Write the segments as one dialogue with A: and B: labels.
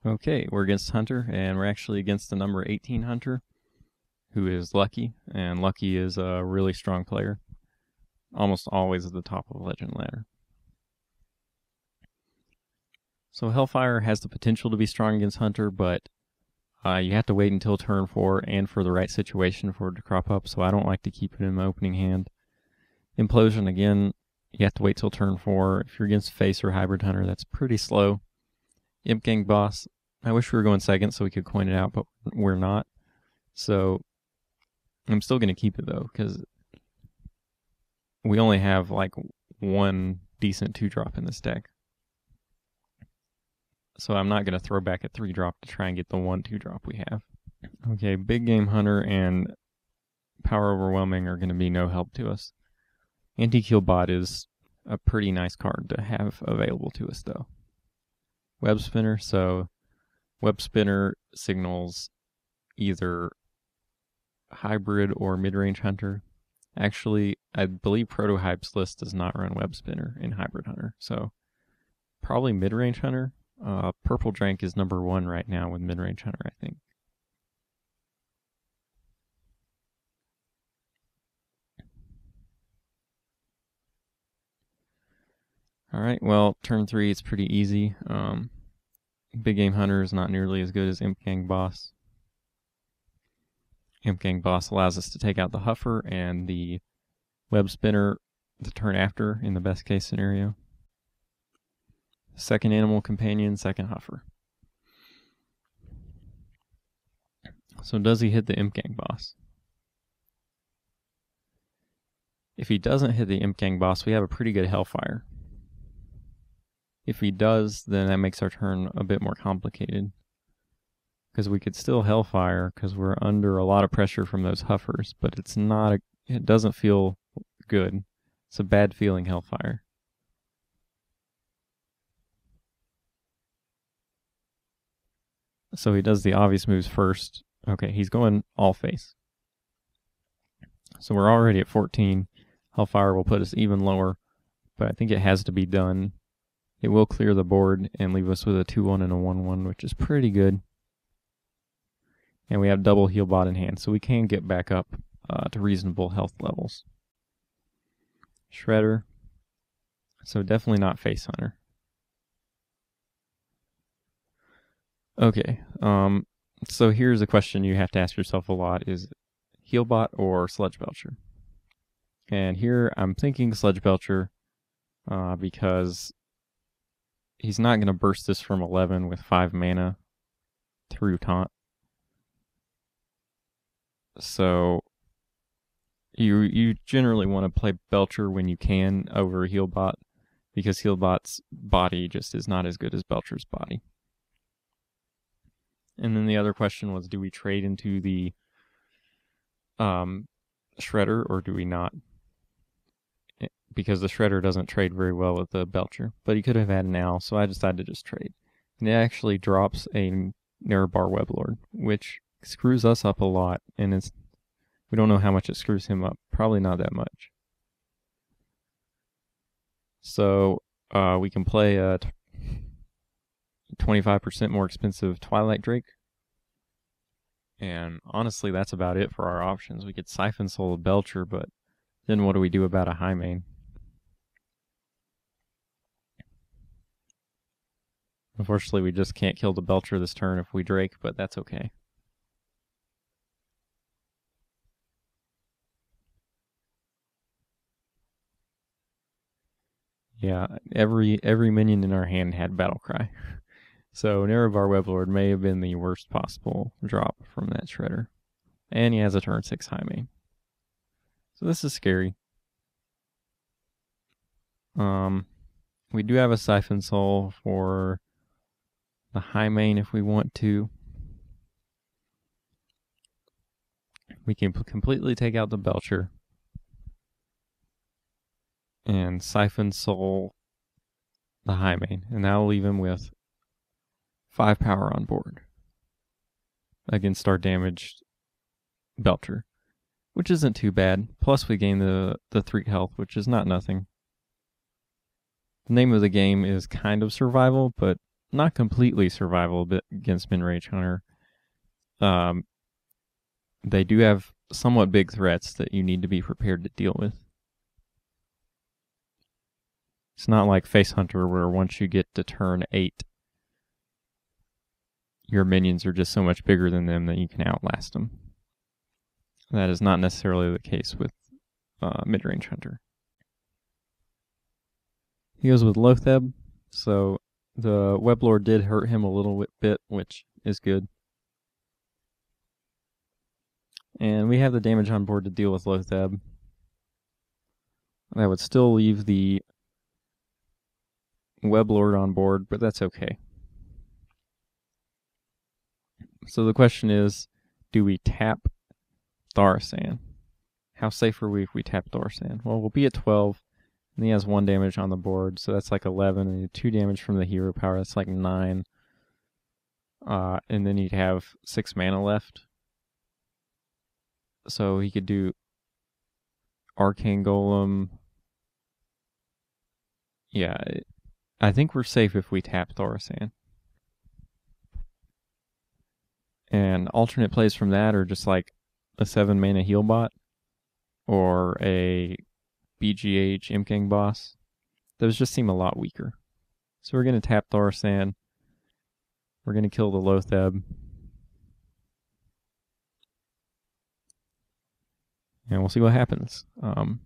A: Okay, we're against Hunter, and we're actually against the number 18 Hunter, who is Lucky, and Lucky is a really strong player. Almost always at the top of the Legend ladder. So Hellfire has the potential to be strong against Hunter, but you have to wait until turn 4 and for the right situation for it to crop up, so I don't like to keep it in my opening hand. Implosion, again, you have to wait till turn 4. If you're against Face or Hybrid Hunter, that's pretty slow. Imp Gang Boss, I wish we were going second so we could coin it out, but we're not. So I'm still going to keep it though, because we only have like one decent 2-drop in this deck. So I'm not going to throw back a 3-drop to try and get the 1 2-drop we have. Okay, Big Game Hunter and Power Overwhelming are going to be no help to us. Healbot is a pretty nice card to have available to us though. Web Spinner, so Web Spinner signals either Hybrid or Midrange Hunter. Actually, I believe Prototype's list does not run Web Spinner in Hybrid Hunter, so probably Midrange Hunter. Purple Drank is number 1 right now with Midrange Hunter, I think. Alright, well, turn 3 it's pretty easy. Big Game Hunter is not nearly as good as Imp Gang Boss. Imp Gang Boss allows us to take out the Huffer and the Web Spinner the turn after in the best case scenario. Second Animal Companion, second Huffer. So does he hit the Imp Gang Boss? If he doesn't hit the Imp Gang Boss, we have a pretty good Hellfire. If he does, then that makes our turn a bit more complicated. Because we could still Hellfire, because we're under a lot of pressure from those Huffers, but it's not it doesn't feel good. It's a bad feeling Hellfire. So he does the obvious moves first. Okay, he's going all face. So we're already at 14. Hellfire will put us even lower, but I think it has to be done. It will clear the board and leave us with a 2-1 and a 1-1, which is pretty good. And we have double Healbot in hand, so we can get back up to reasonable health levels. Shredder. So definitely not Face Hunter. Okay, so here's a question you have to ask yourself a lot, is Healbot or Sludge Belcher? And here I'm thinking Sludge Belcher because he's not going to burst this from 11 with 5 mana through taunt. So you generally want to play Belcher when you can over Healbot, because Healbot's body just is not as good as Belcher's body. And then the other question was, do we trade into the Shredder or do we not? Because the Shredder doesn't trade very well with the Belcher, but he could have had an Owl, so I decided to just trade. And it actually drops a Narrowbar Weblord, which screws us up a lot, and we don't know how much it screws him up. Probably not that much. So we can play a 25% more expensive Twilight Drake. And honestly, that's about it for our options. We could Siphon Soul a Belcher, but then what do we do about a high main? Unfortunately, we just can't kill the Belcher this turn if we Drake, but that's okay. Yeah, every minion in our hand had Battlecry. So Narrowbar Weblord may have been the worst possible drop from that Shredder. And he has a turn 6 high main. So this is scary. We do have a Siphon Soul for the high main if we want to. We can completely take out the Belcher and Siphon Soul the high main, and that'll leave him with 5 power on board against our damaged Belcher, which isn't too bad. Plus we gain the 3 health, which is not nothing. The name of the game is kind of survival, but not completely survival against Midrange Hunter. They do have somewhat big threats that you need to be prepared to deal with. It's not like Face Hunter where once you get to turn 8, your minions are just so much bigger than them that you can outlast them. That is not necessarily the case with Midrange Hunter. He goes with Lotheb, so the Weblord did hurt him a little bit, which is good. And we have the damage on board to deal with Lotheb. That would still leave the Weblord on board, but that's okay. So the question is, do we tap Thaurissan? How safe are we if we tap Thaurissan? Well, we'll be at 12, and he has 1 damage on the board, so that's like 11, and 2 damage from the hero power, that's like 9. And then he'd have 6 mana left. So he could do Arcane Golem. Yeah, I think we're safe if we tap Thaurissan. And alternate plays from that are just like a 7 mana Healbot or a BGH Imp Gang Boss. Those just seem a lot weaker. So we're going to tap Thaurissan. We're going to kill the Lotheb. And we'll see what happens.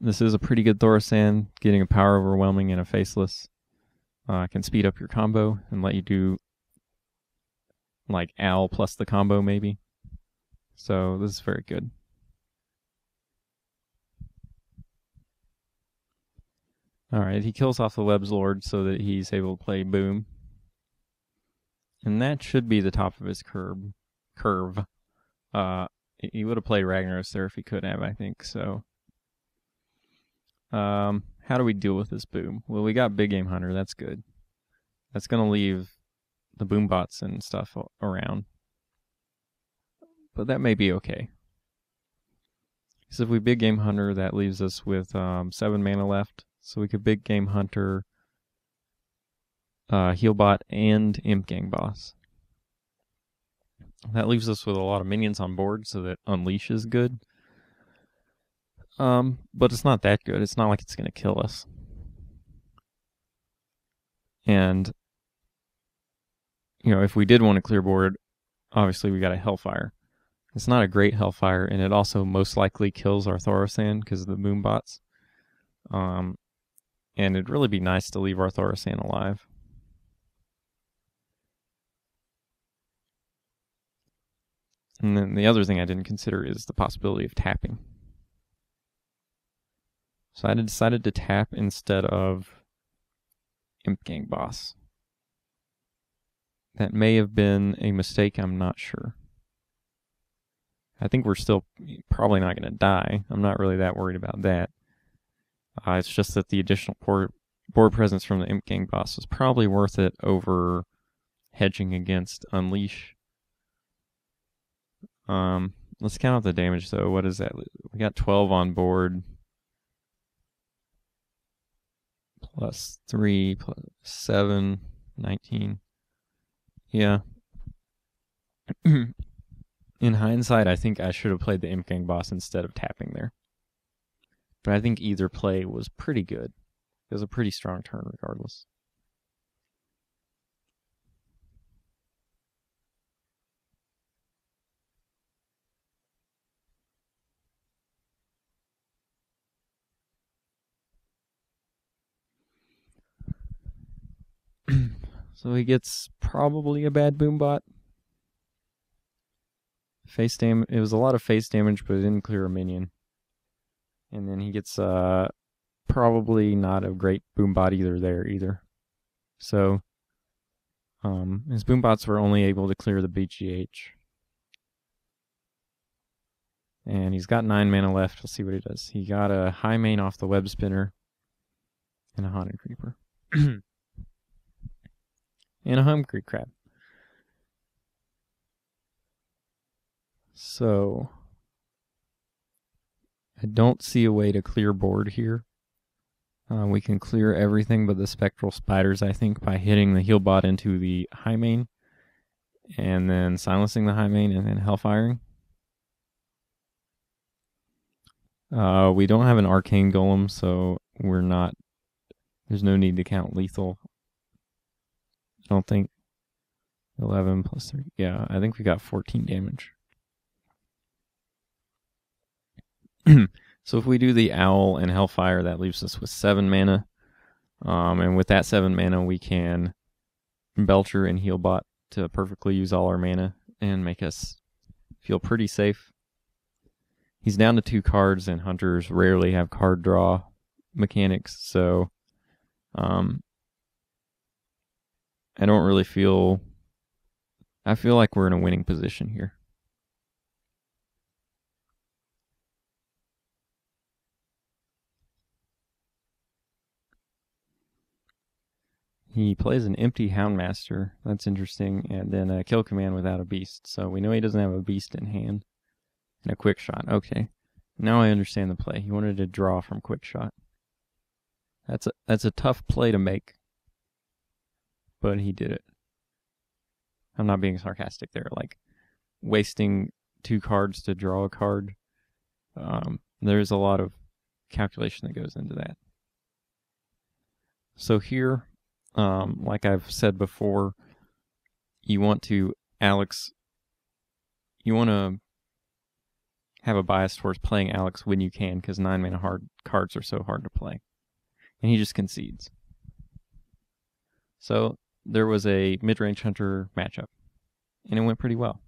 A: This is a pretty good Thaurissan. Getting a Power Overwhelming and a Faceless can speed up your combo and let you do like Owl plus the combo maybe. So this is very good. Alright, he kills off the Weblord so that he's able to play Boom. And that should be the top of his curve. He would have played Ragnaros there if he could have, I think. So, how do we deal with this Boom? Well, we got Big Game Hunter. That's good. That's going to leave the Boom bots and stuff around. But that may be okay. Because if we Big Game Hunter, that leaves us with 7 mana left. So we could Big Game Hunter, Healbot, and Imp Gang Boss. That leaves us with a lot of minions on board, so that Unleash is good. But it's not that good. It's not like it's going to kill us. And, you know, if we did want to clear board, obviously we got a Hellfire. It's not a great Hellfire, and it also most likely kills our Thaurissan because of the Boom bots. And it'd really be nice to leave our Thaurissan alive. And then the other thing I didn't consider is the possibility of tapping. So I decided to tap instead of Imp Gang Boss. That may have been a mistake, I'm not sure. I think we're still probably not going to die. I'm not really that worried about that. It's just that the additional board presence from the Imp Gang Boss was probably worth it over hedging against Unleash. Let's count out the damage though. What is that? We got 12 on board. Plus 3, plus 7, 19. Yeah. In hindsight, I think I should have played the Imp Gang Boss instead of tapping there. But I think either play was pretty good. It was a pretty strong turn regardless. So he gets probably a bad Boombot. Face damage. It was a lot of face damage, but it didn't clear a minion. And then he gets probably not a great Boombot either. So his Boombots were only able to clear the BGH. And he's got 9 mana left. Let's see what he does. He got a high main off the Web Spinner and a Haunted Creeper. And a Hungry Crab. So I don't see a way to clear board here. We can clear everything but the Spectral Spiders, I think, by hitting the Healbot into the high main, and then silencing the high main, and then Hellfiring. We don't have an Arcane Golem, so we're not... There's no need to count lethal. I don't think. 11 plus 30. Yeah, I think we got 14 damage. So if we do the Owl and Hellfire, that leaves us with 7 mana. And with that 7 mana, we can Belcher and Healbot to perfectly use all our mana and make us feel pretty safe. He's down to 2 cards, and Hunters rarely have card draw mechanics, so I don't really feel... I feel like we're in a winning position here. He plays an empty Houndmaster. That's interesting. And then a kill command without a beast. So we know he doesn't have a beast in hand. And a quick shot. Okay. Now I understand the play. He wanted to draw from quick shot. That's a tough play to make. But he did it. I'm not being sarcastic there. Like, wasting 2 cards to draw a card. There's a lot of calculation that goes into that. So here, like I've said before, you want to have a bias towards playing Alex when you can, because 9 mana hard cards are so hard to play. And he just concedes. So there was a mid-range hunter matchup, and it went pretty well.